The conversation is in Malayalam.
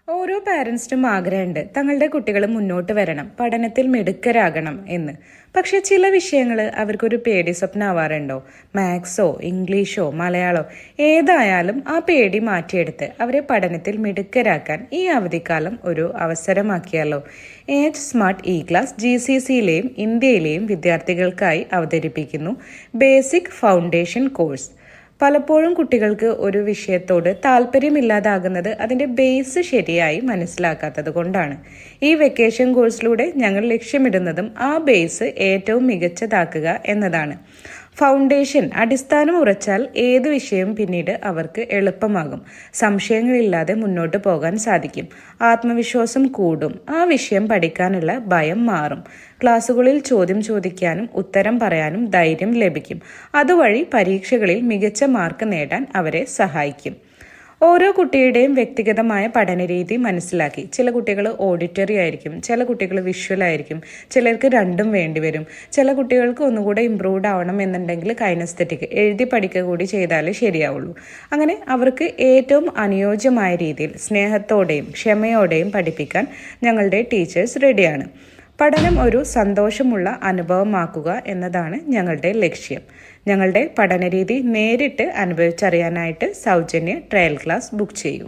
ഓരോ പാരൻസിനും ആഗ്രഹമുണ്ട് തങ്ങളുടെ കുട്ടികൾ മുന്നോട്ട് വരണം, പഠനത്തിൽ മിടുക്കരാകണം എന്ന്. പക്ഷെ ചില വിഷയങ്ങൾ അവർക്കൊരു പേടി സ്വപ്നമാവാറുണ്ടോ? മാത്സോ ഇംഗ്ലീഷോ മലയാളോ ഏതായാലും ആ പേടി മാറ്റിയെടുത്ത് അവരെ പഠനത്തിൽ മിടുക്കരാക്കാൻ ഈ അവധിക്കാലം ഒരു അവസരമാക്കിയാലോ? ഏജ് സ്മാർട്ട് ക്ലാസ് GCCയിലെയും ഇന്ത്യയിലെയും വിദ്യാർത്ഥികൾക്കായി അവതരിപ്പിക്കുന്നു ബേസിക് ഫൗണ്ടേഷൻ കോഴ്സ്. പലപ്പോഴും കുട്ടികൾക്ക് ഒരു വിഷയത്തോട് താല്പര്യമില്ലാതാകുന്നത് അതിൻ്റെ ബേസ് ശരിയായി മനസ്സിലാക്കാത്തത് കൊണ്ടാണ്. ഈ വെക്കേഷൻ കോഴ്സിലൂടെ ഞങ്ങൾ ലക്ഷ്യമിടുന്നതും ആ ബേസ് ഏറ്റവും മികച്ചതാക്കുക എന്നതാണ്. ഫൗണ്ടേഷൻ അടിസ്ഥാനം ഉറച്ചാൽ ഏത് വിഷയവും പിന്നീട് അവർക്ക് എളുപ്പമാകും. സംശയങ്ങളില്ലാതെ മുന്നോട്ട് പോകാൻ സാധിക്കും. ആത്മവിശ്വാസം കൂടും. ആ വിഷയം പഠിക്കാനുള്ള ഭയം മാറും. ക്ലാസ്സുകളിൽ ചോദ്യം ചോദിക്കാനും ഉത്തരം പറയാനും ധൈര്യം ലഭിക്കും. അതുവഴി പരീക്ഷകളിൽ മികച്ച മാർക്ക് നേടാൻ അവരെ സഹായിക്കും. ഓരോ കുട്ടിയുടെയും വ്യക്തിഗതമായ പഠനരീതി മനസ്സിലാക്കി. ചില കുട്ടികൾ ഓഡിറ്ററി ആയിരിക്കും, ചില കുട്ടികൾ വിഷ്വൽ ആയിരിക്കും, ചിലർക്ക് രണ്ടും വേണ്ടിവരും. ചില കുട്ടികൾക്ക് ഒന്നുകൂടെ ഇമ്പ്രൂവ്ഡ് ആവണം എന്നുണ്ടെങ്കിൽ കൈനസ്തെറ്റിക് എഴുതി പഠിക്കുക കൂടി ചെയ്താലേ ശരിയാവുള്ളൂ. അങ്ങനെ അവർക്ക് ഏറ്റവും അനുയോജ്യമായ രീതിയിൽ സ്നേഹത്തോടെയും ക്ഷമയോടെയും പഠിപ്പിക്കാൻ ഞങ്ങളുടെ ടീച്ചേഴ്സ് റെഡിയാണ്. പഠനം ഒരു സന്തോഷമുള്ള അനുഭവമാക്കുക എന്നതാണ് ഞങ്ങളുടെ ലക്ഷ്യം. ഞങ്ങളുടെ പഠനരീതി നേരിട്ട് അനുഭവിച്ചറിയാനായിട്ട് സൗജന്യ ട്രയൽ ക്ലാസ് ബുക്ക് ചെയ്യൂ.